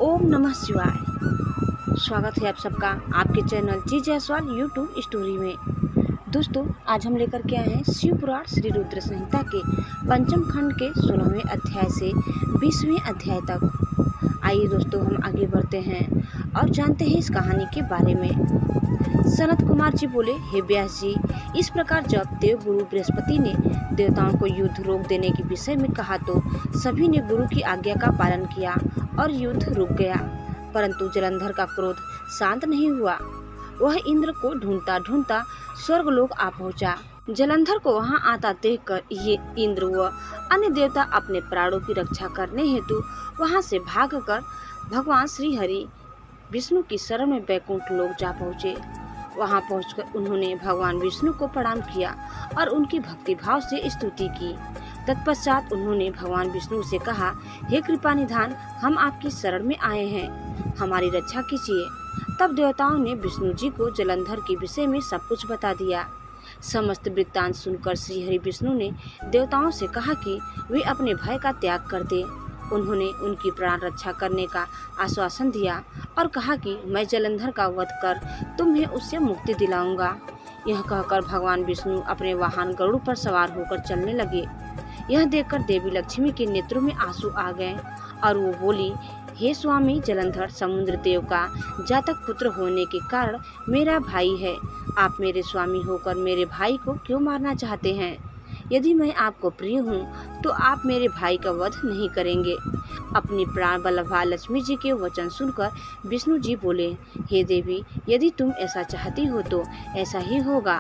ओम नमः शिवाय। स्वागत है आप सबका आपके चैनल जी जायसवाल यूट्यूब स्टोरी में। दोस्तों, आज हम लेकर के आए हैं शिव पुराण श्री रुद्र संहिता के पंचम खंड के 16वें अध्याय से 20वें अध्याय तक। आइए दोस्तों, हम आगे बढ़ते हैं और जानते हैं इस कहानी के बारे में। सनत कुमार जी बोले, हे व्यास जी, इस प्रकार जब देव गुरु बृहस्पति ने देवताओं को युद्ध रोक देने के विषय में कहा तो सभी ने गुरु की आज्ञा का पालन किया और युद्ध रुक गया। परंतु जलंधर का क्रोध शांत नहीं हुआ। वह इंद्र को ढूंढता ढूंढता स्वर्गलोक आ पहुंचा। जलंधर को वहां आता देखकर ये इंद्र व अन्य देवता अपने प्राणों की रक्षा करने हेतु वहां से भागकर भगवान श्री हरि विष्णु की शरण में बैकुंठ लोक जा पहुँचे। वहां पहुंचकर उन्होंने भगवान विष्णु को प्रणाम किया और उनकी भक्ति भाव से स्तुति की। तत्पश्चात उन्होंने भगवान विष्णु से कहा, हे कृपा निधान, हम आपकी शरण में आए हैं, हमारी रक्षा कीजिए। तब देवताओं ने विष्णु जी को जलंधर के विषय में सब कुछ बता दिया। समस्त वृत्तांत सुनकर श्री हरि विष्णु ने देवताओं से कहा कि वे अपने भय का त्याग कर दें। उन्होंने उनकी प्राण रक्षा करने का आश्वासन दिया और कहा कि मैं जलंधर का वध कर तुम्हें उससे मुक्ति दिलाऊंगा। यह कहकर भगवान विष्णु अपने वाहन गरुड़ पर सवार होकर चलने लगे। यह देखकर देवी लक्ष्मी के नेत्रों में आंसू आ गए और वो बोली, हे स्वामी जलंधर, समुद्र देव का जातक पुत्र होने के कारण मेरा भाई है। आप मेरे स्वामी होकर मेरे भाई को क्यों मारना चाहते हैं? यदि मैं आपको प्रिय हूँ तो आप मेरे भाई का वध नहीं करेंगे। अपनी प्राण बल्लभा लक्ष्मी जी के वचन सुनकर विष्णु जी बोले, हे देवी, यदि तुम ऐसा चाहती हो तो ऐसा ही होगा,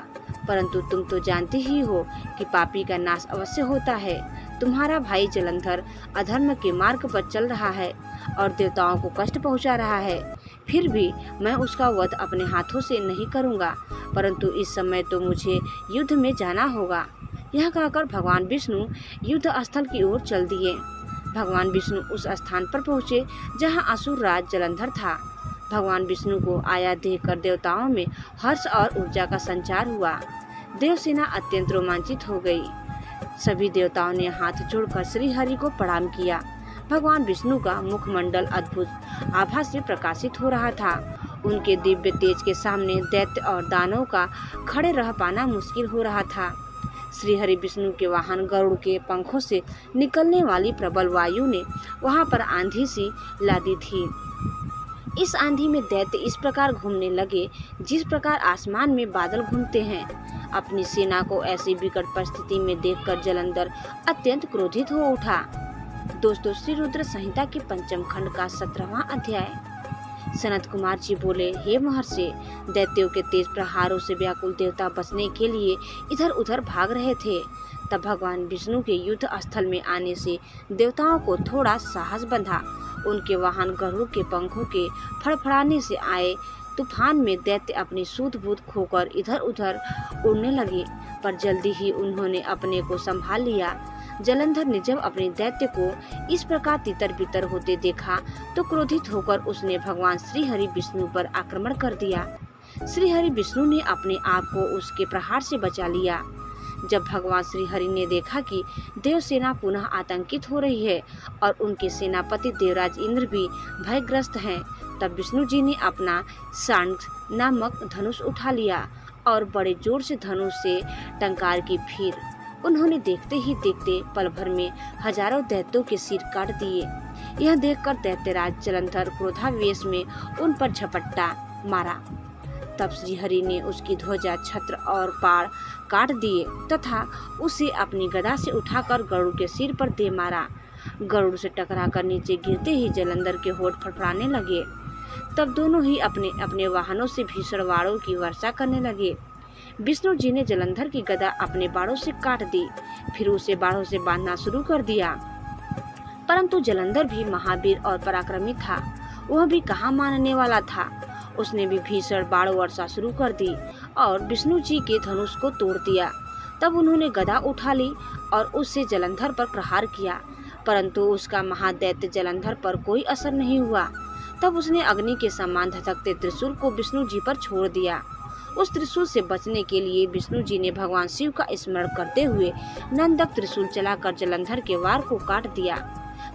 परंतु तुम तो जानती ही हो कि पापी का नाश अवश्य होता है। तुम्हारा भाई जलंधर अधर्म के मार्ग पर चल रहा है और देवताओं को कष्ट पहुंचा रहा है। फिर भी मैं उसका वध अपने हाथों से नहीं करूंगा, परंतु इस समय तो मुझे युद्ध में जाना होगा। यह कहकर भगवान विष्णु युद्ध स्थल की ओर चल दिए। भगवान विष्णु उस स्थान पर पहुँचे जहाँ असुर राज जलंधर था। भगवान विष्णु को आया देखकर देवताओं में हर्ष और ऊर्जा का संचार हुआ। देवसेना अत्यंत रोमांचित हो गई। सभी देवताओं ने हाथ जोड़कर श्री हरि को प्रणाम किया। भगवान विष्णु का मुखमंडल अद्भुत आभा से प्रकाशित हो रहा था। उनके दिव्य तेज के सामने दैत्य और दानव का खड़े रह पाना मुश्किल हो रहा था। श्री हरि विष्णु के वाहन गरुड़ के पंखों से निकलने वाली प्रबल वायु ने वहां पर आंधी सी ला दी थी। इस आंधी में दैत्य इस प्रकार घूमने लगे जिस प्रकार आसमान में बादल घूमते हैं। अपनी सेना को ऐसी विकट परिस्थिति में देखकर जलंधर अत्यंत क्रोधित हो उठा। दोस्तों, श्री रुद्र संहिता के पंचम खंड का 17वां अध्याय। सनत कुमार जी बोले, हे महर्षि, दैत्यों के तेज प्रहारों से व्याकुल देवता बचने के लिए इधर उधर भाग रहे थे। तब भगवान विष्णु के युद्ध स्थल में आने से देवताओं को थोड़ा साहस बंधा। उनके वाहन गरुड़ के पंखों के फड़फड़ाने से आए तूफान में दैत्य अपनी सूझबूझ खोकर इधर उधर उड़ने लगे, पर जल्दी ही उन्होंने अपने को संभाल लिया। जलंधर ने जब अपने दैत्य को इस प्रकार तितर बितर होते देखा तो क्रोधित होकर उसने भगवान श्री हरि विष्णु पर आक्रमण कर दिया। श्री हरि विष्णु ने अपने आप को उसके प्रहार से बचा लिया। जब भगवान श्री हरि ने देखा कि देव सेना पुनः आतंकित हो रही है और उनके सेनापति देवराज इंद्र भी भयग्रस्त हैं, तब विष्णु जी ने अपना सांड नामक धनुष उठा लिया और बड़े जोर से धनुष से टंकार की फिर उन्होंने देखते ही देखते पल भर में हजारों दैत्यों के सिर काट दिए। यह देखकर दैत्यराज जलंधर क्रोधावेश में उन पर झपट्टा मारा। तब श्री हरि ने उसकी ध्वजा, छत्र और पाड़ काट दिए तथा उसे अपनी गदा से उठाकर गरुड़ के सिर पर दे मारा। गरुड़ से टकराकर नीचे गिरते ही जलंधर के होंठ फड़फड़ाने लगे। तब दोनों ही अपने अपने वाहनों से भीषण वाणों की वर्षा करने लगे। विष्णु जी ने जलंधर की गदा अपने बाणों से काट दी, फिर उसे बाणों से बांधना शुरू कर दिया। परंतु जलंधर भी महावीर और पराक्रमी था, वह भी कहाँ मानने वाला था। उसने भी भीषण बाण वर्षा शुरू कर दी और विष्णु जी के धनुष को तोड़ दिया। तब उन्होंने गदा उठा ली और उससे जलंधर पर प्रहार किया, परंतु उसका महादैत्य जलंधर पर कोई असर नहीं हुआ। तब उसने अग्नि के समान धधकते त्रिशूल को विष्णु जी पर छोड़ दिया। उस त्रिशूल से बचने के लिए विष्णु जी ने भगवान शिव का स्मरण करते हुए नंदक त्रिशूल चलाकर जलंधर के वार को काट दिया।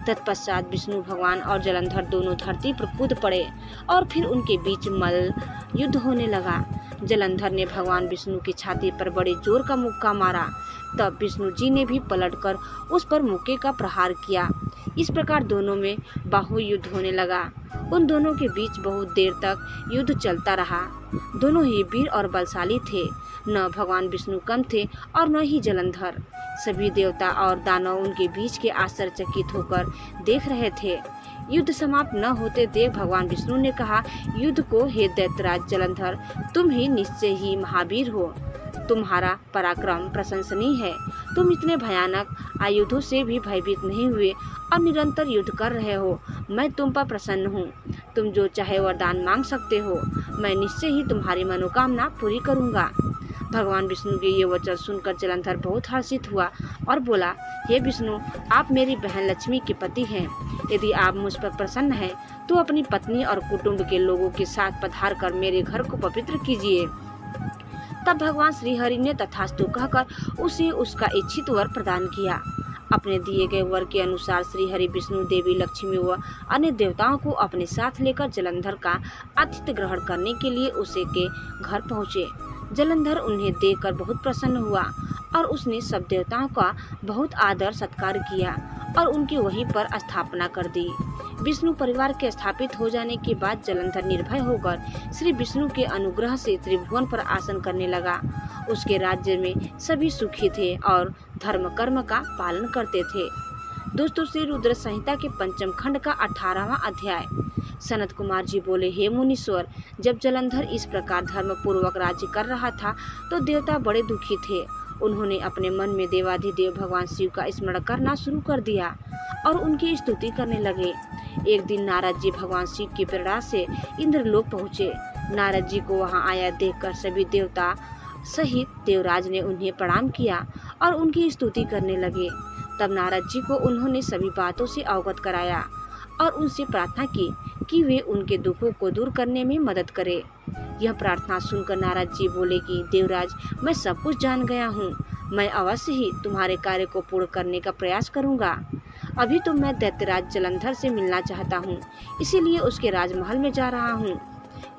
तत्पश्चात विष्णु भगवान और जलंधर दोनों धरती पर कूद पड़े और फिर उनके बीच मल्ल युद्ध होने लगा। जलंधर ने भगवान विष्णु की छाती पर बड़े जोर का मुक्का मारा। तब विष्णु जी ने भी पलटकर उस पर मुक्के का प्रहार किया। इस प्रकार दोनों में बाहु युद्ध होने लगा। उन दोनों के बीच बहुत देर तक युद्ध चलता रहा। दोनों ही वीर और बलशाली थे। न भगवान विष्णु कम थे और न ही जलंधर। सभी देवता और दानव उनके बीच के आश्चर्यचकित होकर देख रहे थे। युद्ध समाप्त न होते देख भगवान विष्णु ने कहा, युद्ध को हे दैत्यराज जलंधर, तुम ही निश्चय ही महावीर हो। तुम्हारा पराक्रम प्रशंसनीय है। तुम इतने भयानक आयुधों से भी भयभीत नहीं हुए और निरंतर युद्ध कर रहे हो। मैं तुम पर प्रसन्न हूँ। तुम जो चाहे वरदान मांग सकते हो। मैं निश्चय ही तुम्हारी मनोकामना पूरी करूँगा। भगवान विष्णु के ये वचन सुनकर जलंधर बहुत हर्षित हुआ और बोला, हे विष्णु, आप मेरी बहन लक्ष्मी के पति हैं। यदि आप मुझ पर प्रसन्न हैं तो अपनी पत्नी और कुटुंब के लोगों के साथ पधार कर मेरे घर को पवित्र कीजिए। तब भगवान श्री हरि ने तथास्तु कहकर उसे उसका इच्छित वर प्रदान किया। अपने दिए गए वर के अनुसार श्री हरि विष्णु देवी लक्ष्मी व अन्य देवताओं को अपने साथ लेकर जलंधर का आतिथ्य ग्रहण करने के लिए उसे के घर पहुँचे। जलंधर उन्हें देखकर बहुत प्रसन्न हुआ और उसने सब देवताओं का बहुत आदर सत्कार किया और उनकी वहीं पर स्थापना कर दी। विष्णु परिवार के स्थापित हो जाने के बाद जलंधर निर्भय होकर श्री विष्णु के अनुग्रह से त्रिभुवन पर आसन करने लगा। उसके राज्य में सभी सुखी थे और धर्म कर्म का पालन करते थे। दोस्तों, श्री रुद्र संहिता के पंचम खंड का 18वां अध्याय। सनत कुमार जी बोले, हे मुनीश्वर, जब जलंधर इस प्रकार धर्म पूर्वक राज्य कर रहा था तो देवता बड़े दुखी थे। उन्होंने अपने मन में देवाधिदेव भगवान शिव का स्मरण करना शुरू कर दिया और उनकी स्तुति करने लगे। एक दिन नारद जी भगवान शिव की प्रेरणा से इंद्रलोक पहुँचे। नारद जी को वहां आया देखकर सभी देवता सहित देवराज ने उन्हें प्रणाम किया और उनकी स्तुति करने लगे। तब नारद जी को उन्होंने सभी बातों से अवगत कराया और उनसे प्रार्थना की कि वे उनके दुखों को दूर करने में मदद करें। यह प्रार्थना सुनकर नारद जी बोले कि देवराज, मैं सब कुछ जान गया हूँ। मैं अवश्य ही तुम्हारे कार्य को पूर्ण करने का प्रयास करूँगा। अभी तो मैं दैत्यराज जलंधर से मिलना चाहता हूँ, इसीलिए उसके राजमहल में जा रहा हूँ।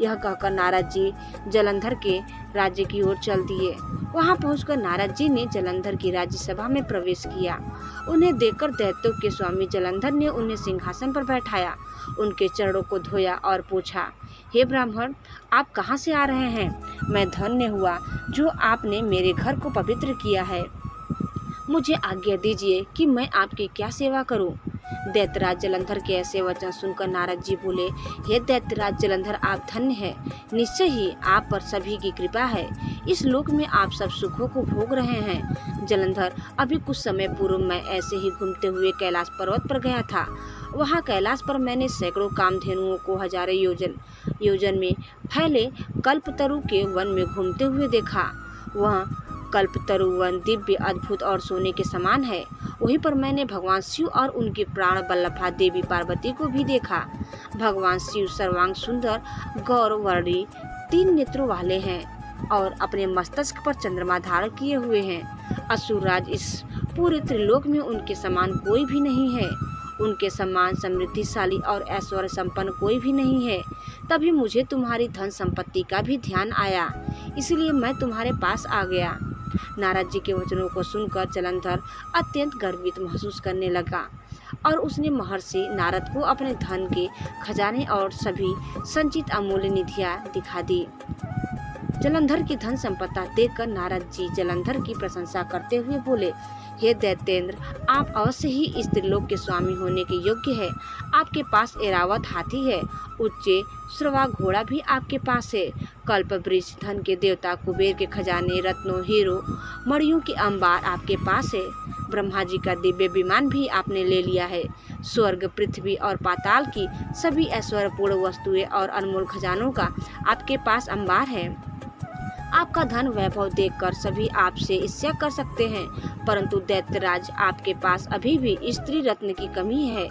यह कहकर नारद जी जलंधर के राज्य की ओर चल दिए। वहां पहुंचकर नारद जी ने जलंधर की राज्यसभा में प्रवेश किया। उन्हें देखकर दैत्यों के स्वामी जलंधर ने उन्हें सिंहासन पर बैठाया, उनके चरणों को धोया और पूछा, हे ब्राह्मण, आप कहाँ से आ रहे हैं? मैं धन्य हुआ जो आपने मेरे घर को पवित्र किया है। मुझे आज्ञा दीजिए कि मैं आपकी क्या सेवा करूं? दैत्यराज जलंधर के ऐसे वचन सुनकर नारद जी बोले, हे दैत्यराज जलंधर, आप धन्य हैं। निश्चय ही आप पर सभी की कृपा है। इस लोक में आप सब सुखों को भोग रहे हैं। जलंधर, अभी कुछ समय पूर्व मैं ऐसे ही घूमते हुए कैलाश पर्वत पर गया था। वहाँ कैलाश पर मैंने सैकड़ों कामधेनुओं को हजारों योजन में फैले कल्पतरु के वन में घूमते हुए देखा। वह कल्पतरु वन दिव्य, अद्भुत और सोने के समान है। वहीं पर मैंने भगवान शिव और उनकी प्राण वल्लभा देवी पार्वती को भी देखा। भगवान शिव सर्वांग सुंदर, गौरवर्णी 3 नेत्रों वाले हैं और अपने मस्तक पर चंद्रमा धारण किए हुए हैं। असुरराज, इस पूरे त्रिलोक में उनके समान कोई भी नहीं है। उनके समान समृद्धिशाली और ऐश्वर्य संपन्न कोई भी नहीं है। तभी मुझे तुम्हारी धन संपत्ति का भी ध्यान आया, इसलिए मैं तुम्हारे पास आ गया। नारद जी के वचनों को सुनकर जलंधर अत्यंत गर्वित महसूस करने लगा और उसने महर्षि नारद को अपने धन के खजाने और सभी संचित अमूल्य निधियां दिखा दी। जलंधर की धन संपदा देखकर नारद जी जलंधर की प्रशंसा करते हुए बोले, हे दैत्येंद्र, आप अवश्य ही इस त्रिलोक के स्वामी होने के योग्य है। आपके पास ऐरावत हाथी है, उच्चे श्रवा घोड़ा भी आपके पास है। कल्प वृक्ष, धन के देवता कुबेर के खजाने, रत्नों, हीरो, मणियों के अंबार आपके पास है। ब्रह्मा जी का दिव्य विमान भी आपने ले लिया है। स्वर्ग, पृथ्वी और पाताल की सभी ऐश्वर्यपूर्ण वस्तुएं और अनमोल खजानों का आपके पास अंबार है। आपका धन वैभव देखकर सभी आपसे ईर्ष्या कर सकते हैं, परंतु दैत्यराज, आपके पास अभी भी स्त्री रत्न की कमी है।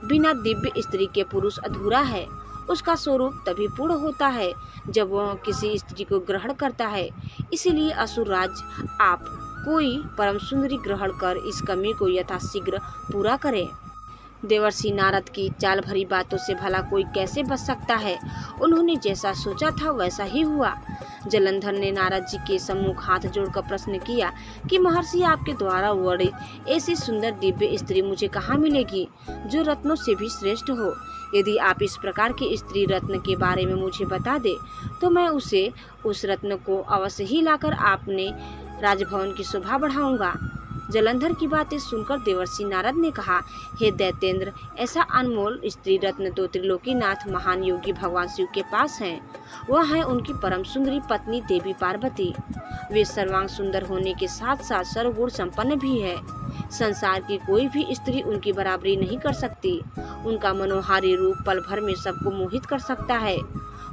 बिना दिव्य स्त्री के पुरुष अधूरा है। उसका स्वरूप तभी पूर्ण होता है जब वह किसी स्त्री को ग्रहण करता है। इसीलिए असुरराज, आप कोई परम सुंदरी ग्रहण कर इस कमी को यथाशीघ्र पूरा करें। देवर्षि नारद की चाल भरी बातों से भला कोई कैसे बच सकता है। उन्होंने जैसा सोचा था वैसा ही हुआ। जलंधर ने नारद जी के सम्मुख हाथ जोड़कर प्रश्न किया कि महर्षि, आपके द्वारा वर्णित ऐसी सुंदर दिव्य स्त्री मुझे कहाँ मिलेगी जो रत्नों से भी श्रेष्ठ हो। यदि आप इस प्रकार की स्त्री रत्न के बारे में मुझे बता दे तो मैं उस रत्न को अवश्य ही लाकर आपने राजभवन की शोभा बढ़ाऊंगा। जलंधर की बातें सुनकर देवर्षि नारद ने कहा, हे दैत्येंद्र, ऐसा अनमोल स्त्री रत्न तो त्रिलोकीनाथ महान योगी भगवान शिव के पास है। वह है उनकी परम सुंदरी पत्नी देवी पार्वती। वे सर्वांग सुंदर होने के साथ साथ सर्वगुण संपन्न भी है। संसार की कोई भी स्त्री उनकी बराबरी नहीं कर सकती। उनका मनोहारी रूप पल भर में सबको मोहित कर सकता है।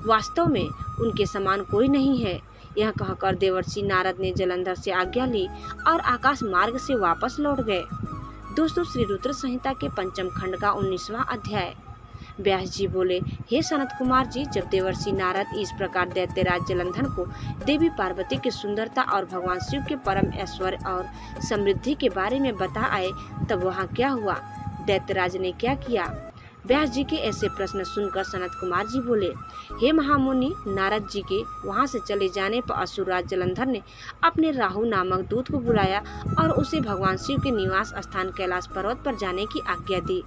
वास्तव में उनके समान कोई नहीं है। यह कहकर देवर्षि नारद ने जलंधर से आज्ञा ली और आकाश मार्ग से वापस लौट गए। दोस्तों, श्री रुद्र संहिता के पंचम खंड का 19वां अध्याय। व्यास जी बोले, हे सनत कुमार जी, जब देवर्षि नारद इस प्रकार दैत्यराज जलंधर को देवी पार्वती की सुंदरता और भगवान शिव के परम ऐश्वर्य और समृद्धि के बारे में बता आए, तब वहाँ क्या हुआ, दैत्यराज ने क्या किया। व्यास जी के ऐसे प्रश्न सुनकर सनत कुमार जी बोले, हे महामुनि, नारद जी के वहां से चले जाने पर असुरराज जलंधर ने अपने राहु नामक दूत को बुलाया और उसे भगवान शिव के निवास स्थान कैलाश पर्वत पर जाने की आज्ञा दी।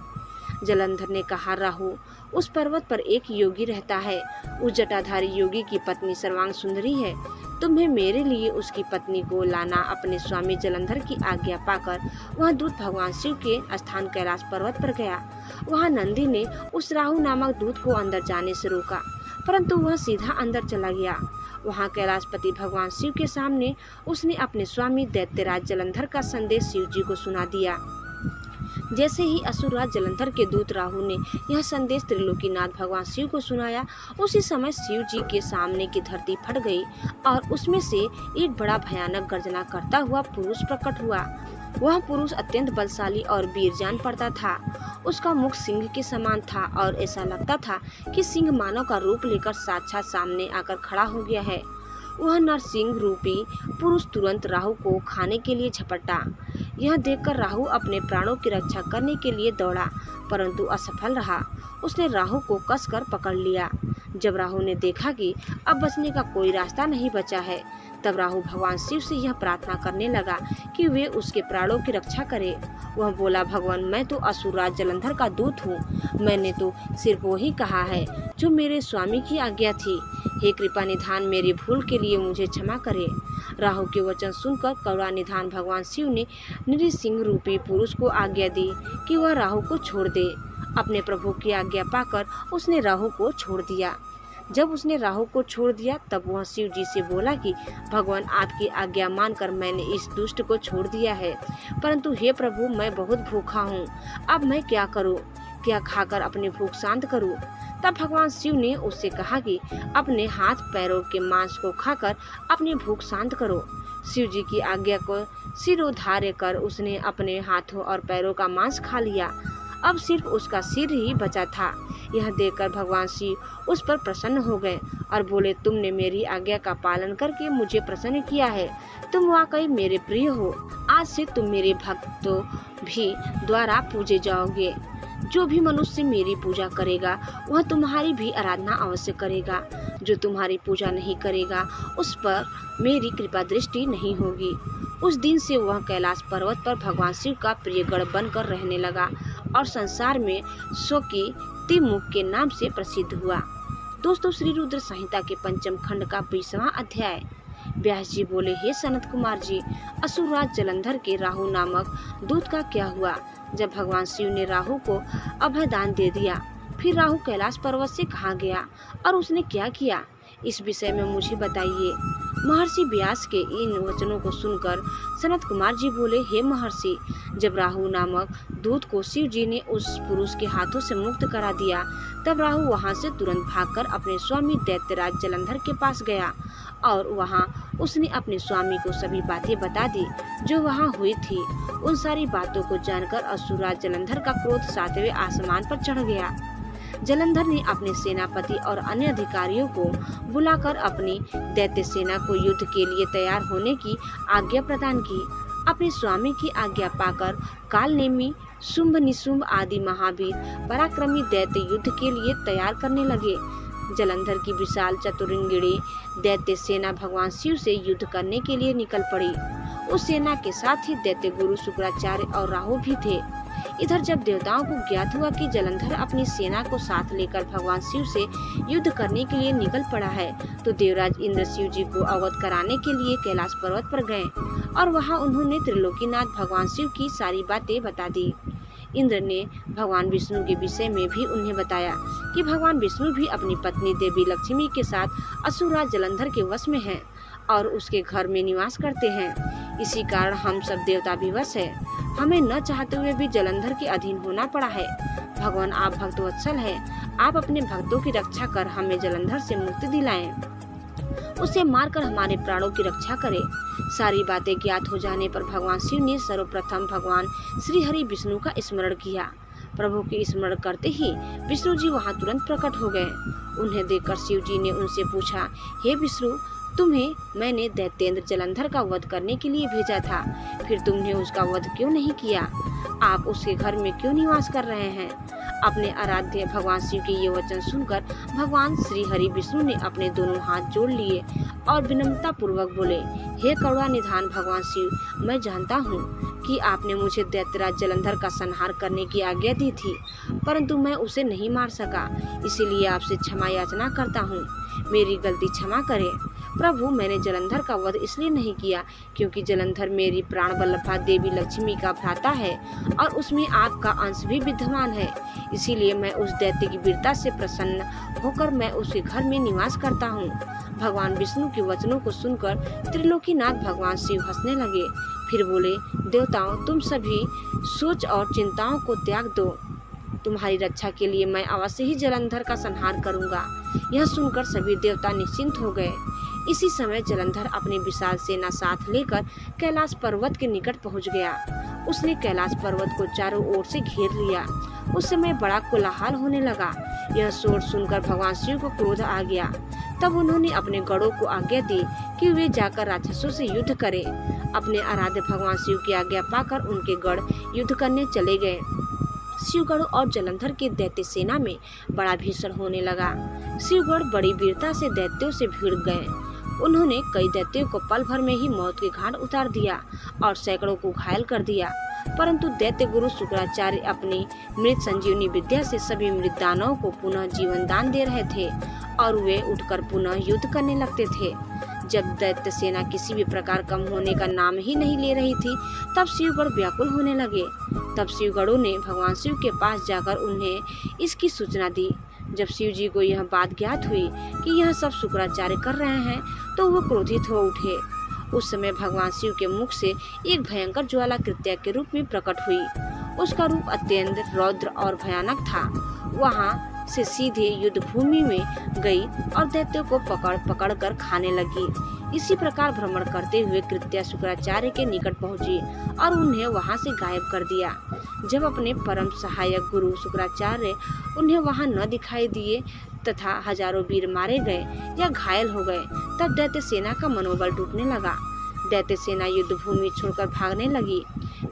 जलंधर ने कहा, राहु, उस पर्वत पर एक योगी रहता है। उस जटाधारी योगी की पत्नी सर्वांग सुंदरी है। तुम्हें मेरे लिए उसकी पत्नी को लाना। अपने स्वामी जलंधर की आज्ञा पाकर वह दूत भगवान शिव के स्थान कैलाश पर्वत पर गया। वहाँ नंदी ने उस राहु नामक दूत को अंदर जाने से रोका, परंतु वह सीधा अंदर चला गया। वहाँ कैलाशपति भगवान शिव के सामने उसने अपने स्वामी दैत्यराज जलंधर का संदेश शिव जी को सुना दिया। जैसे ही असुरराज जलंधर के दूत राहु ने यह संदेश त्रिलोकीनाथ भगवान शिव को सुनाया, उसी समय शिव जी के सामने की धरती फट गई और उसमें से एक बड़ा भयानक गर्जना करता हुआ पुरुष प्रकट हुआ। वह पुरुष अत्यंत बलशाली और वीरजान पड़ता था। उसका मुख सिंह के समान था और ऐसा लगता था कि सिंह मानव का रूप लेकर साक्षात सामने आकर खड़ा हो गया है। वह नरसिंह रूपी पुरुष तुरंत राहु को खाने के लिए झपटा। यह देखकर राहु अपने प्राणों की रक्षा करने के लिए दौड़ा, परंतु असफल रहा। उसने राहु को कसकर पकड़ लिया। जब राहु ने देखा कि अब बचने का कोई रास्ता नहीं बचा है, तब राहु भगवान शिव से यह प्रार्थना करने लगा कि वे उसके प्राणों की रक्षा करे। वह बोला, भगवान, मैं तो असुरराज जलंधर का दूत हूँ। मैंने तो सिर्फ वही कहा है जो मेरे स्वामी की आज्ञा थी। हे कृपा निधान, मेरी भूल के लिए मुझे क्षमा करे। राहु के वचन सुनकर करुणा निधान भगवान शिव ने नृसिंह रूपी पुरुष को आज्ञा दी कि वह राहु को छोड़ दे। अपने प्रभु की आज्ञा पाकर उसने राहु को छोड़ दिया। जब उसने राहु को छोड़ दिया, तब वह शिव जी से बोला कि भगवान, आपकी आज्ञा मानकर मैंने इस दुष्ट को छोड़ दिया है, परंतु हे प्रभु, मैं बहुत भूखा हूँ। अब मैं क्या करूँ? क्या खाकर अपनी भूख शांत करूँ? तब भगवान शिव ने उससे कहा कि अपने हाथ पैरों के मांस को खाकर अपनी भूख शांत करो। शिव जी की आज्ञा को सिरोधार्य कर उसने अपने हाथों और पैरों का मांस खा लिया। अब सिर्फ उसका सिर ही बचा था। यह देखकर भगवान शिव उस पर प्रसन्न हो गए और बोले, तुमने मेरी आज्ञा का पालन करके मुझे प्रसन्न किया है। तुम वाकई मेरे प्रिय हो। आज से तुम मेरे भक्तों भी द्वारा पूजे जाओगे। जो भी मनुष्य मेरी पूजा करेगा वह तुम्हारी भी आराधना अवश्य करेगा। जो तुम्हारी पूजा नहीं करेगा उस पर मेरी कृपा दृष्टि नहीं होगी। उस दिन से वह कैलाश पर्वत पर भगवान शिव का प्रिय गण बनकर रहने लगा और संसार में स्वकी तिमुख के नाम से प्रसिद्ध हुआ। दोस्तों, श्री रुद्र संहिता के पंचम खंड का 20वां अध्याय। व्यास जी बोले, हे सनत कुमार जी, असुरराज जलंधर के राहु नामक दूत का क्या हुआ? जब भगवान शिव ने राहु को अभयदान दे दिया, फिर राहु कैलाश पर्वत से कहाँ गया और उसने क्या किया? इस विषय में मुझे बताइए। महर्षि व्यास के इन वचनों को सुनकर सनत कुमार जी बोले, हे महर्षि, जब राहु नामक दूत को शिव जी ने उस पुरुष के हाथों से मुक्त करा दिया, तब राहु वहां से तुरंत भागकर अपने स्वामी दैत्यराज जलंधर के पास गया और वहां उसने अपने स्वामी को सभी बातें बता दी जो वहां हुई थी। उन सारी बातों को जानकर असुरराज जलंधर का क्रोध 7वें आसमान पर चढ़ गया। जलंधर ने अपने सेनापति और अन्य अधिकारियों को बुलाकर अपनी दैत्य सेना को युद्ध के लिए तैयार होने की आज्ञा प्रदान की। अपने स्वामी की आज्ञा पाकर कालनेमी शुंभ निशुंभ आदि महावीर पराक्रमी दैत्य युद्ध के लिए तैयार करने लगे। जलंधर की विशाल चतुरंगिणी दैत्य सेना भगवान शिव से युद्ध करने के लिए निकल पड़ी। उस सेना के साथ ही दैत्य गुरु शुक्राचार्य और राहु भी थे। इधर जब देवताओं को ज्ञात हुआ कि जलंधर अपनी सेना को साथ लेकर भगवान शिव से युद्ध करने के लिए निकल पड़ा है, तो देवराज इंद्र शिव जी को अवगत कराने के लिए कैलाश पर्वत पर गए और वहां उन्होंने त्रिलोकीनाथ भगवान शिव की सारी बातें बता दी। इंद्र ने भगवान विष्णु के विषय में भी उन्हें बताया कि भगवान विष्णु भी अपनी पत्नी देवी लक्ष्मी के साथ असुरराज जलंधर के वश में हैं और उसके घर में निवास करते हैं। इसी कारण हम सब देवता विवश है। हमें न चाहते हुए भी जलंधर के अधीन होना पड़ा है। भगवान आप भक्त वत्सल है, आप अपने भक्तों की रक्षा कर हमें जलंधर से मुक्ति दिलाएं, उसे मारकर हमारे प्राणों की रक्षा करें। सारी बातें ज्ञात हो जाने पर भगवान शिव ने सर्वप्रथम भगवान श्री हरि विष्णु का स्मरण किया। प्रभु के स्मरण करते ही विष्णु जी वहां तुरंत प्रकट हो गए। उन्हें देखकर शिव जी ने उनसे पूछा, हे विष्णु, तुम्हें मैंने दैत्येंद्र जलंधर का वध करने के लिए भेजा था, फिर तुमने उसका वध क्यों नहीं किया? आप उसके घर में क्यों निवास कर रहे हैं? अपने आराध्य भगवान शिव के ये वचन सुनकर भगवान श्री हरि विष्णु ने अपने दोनों हाथ जोड़ लिए और विनम्रता पूर्वक बोले, हे करुणा निधान भगवान शिव, मैं जानता हूँ कि आपने मुझे दैत्यराज जलंधर का संहार करने की आज्ञा दी थी, परंतु मैं उसे नहीं मार सका, इसीलिए आपसे क्षमा याचना करता हूँ। मेरी गलती क्षमा करें। प्रभु, मैंने जलंधर का वध इसलिए नहीं किया क्योंकि जलंधर मेरी प्राण वल्लभा देवी लक्ष्मी का भ्राता है और उसमें आपका अंश भी विद्यमान है। इसीलिए मैं उस दैत्य की वीरता से प्रसन्न होकर मैं उसके घर में निवास करता हूँ। भगवान विष्णु के वचनों को सुनकर त्रिलोकीनाथ भगवान शिव हंसने लगे। फिर बोले, देवताओं, तुम सभी सोच और चिंताओं को त्याग दो। तुम्हारी रक्षा के लिए मैं अवश्य ही जलंधर का संहार करूंगा। यह सुनकर सभी देवता निश्चिंत हो गए। इसी समय जलंधर अपनी विशाल सेना साथ लेकर कैलाश पर्वत के निकट पहुंच गया। उसने कैलाश पर्वत को चारों ओर से घेर लिया। उस समय बड़ा कोलाहल होने लगा। यह शोर सुनकर भगवान शिव को क्रोध आ गया। तब उन्होंने अपने गढ़ों को आज्ञा दी कि वे जाकर राक्षसों से युद्ध करें। अपने आराध्य भगवान शिव की आज्ञा पाकर उनके गढ़ युद्ध करने चले गए। शिवगढ़ और जलंधर की दैत्य सेना में बड़ा भीषण होने लगा। शिवगढ़ बड़ी वीरता से दैत्यों से भिड़ गए। उन्होंने कई दैत्यों को पल भर में ही मौत के घाट उतार दिया और सैकड़ों को घायल कर दिया। परंतु दैत्य गुरु शुक्राचार्य अपनी मृत संजीवनी विद्या से सभी मृत दानवों को पुनः जीवन दान दे रहे थे और वे उठकर पुनः युद्ध करने लगते थे। जब दैत्य सेना किसी भी प्रकार कम होने का नाम ही नहीं ले रही थी, तब शिवगढ़ व्याकुल होने लगे। तब शिवगढ़ों ने भगवान शिव के पास जाकर उन्हें इसकी सूचना दी। जब शिव जी को यह बात ज्ञात हुई कि यह सब शुक्राचार्य कर रहे हैं, तो वो क्रोधित हो उठे। उस समय भगवान शिव के मुख से एक भयंकर ज्वाला कृत्या के रूप में प्रकट हुई। उसका रूप अत्यंत रौद्र और भयानक था। वहाँ से सीधे युद्ध भूमि में गई और दैत्यों को पकड़ कर खाने लगी। इसी प्रकार भ्रमण करते हुए कृत्या शुक्राचार्य के निकट पहुंची और उन्हें वहां से गायब कर दिया। जब अपने परम सहायक गुरु शुक्राचार्य उन्हें वहां न दिखाई दिए तथा हजारों वीर मारे गए या घायल हो गए, तब दैत्य सेना का मनोबल टूटने लगा। दैत्य सेना युद्ध भूमि छोड़कर भागने लगी।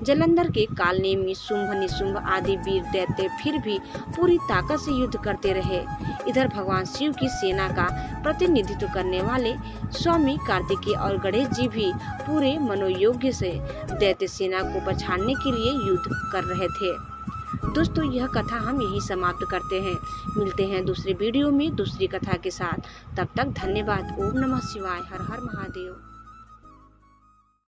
जलंधर के कालनेमी शुंभ निशुंभ आदि वीर दैत्य फिर भी पूरी ताकत से युद्ध करते रहे। इधर भगवान शिव की सेना का प्रतिनिधित्व करने वाले स्वामी कार्तिकेय और गणेश जी भी पूरे मनोयोग्य से दैत्य सेना को पछाड़ने के लिए युद्ध कर रहे थे। दोस्तों, यह कथा हम यही समाप्त करते हैं। मिलते हैं दूसरे वीडियो में दूसरी कथा के साथ। तब तक धन्यवाद। ओम नमः शिवाय। हर हर महादेव।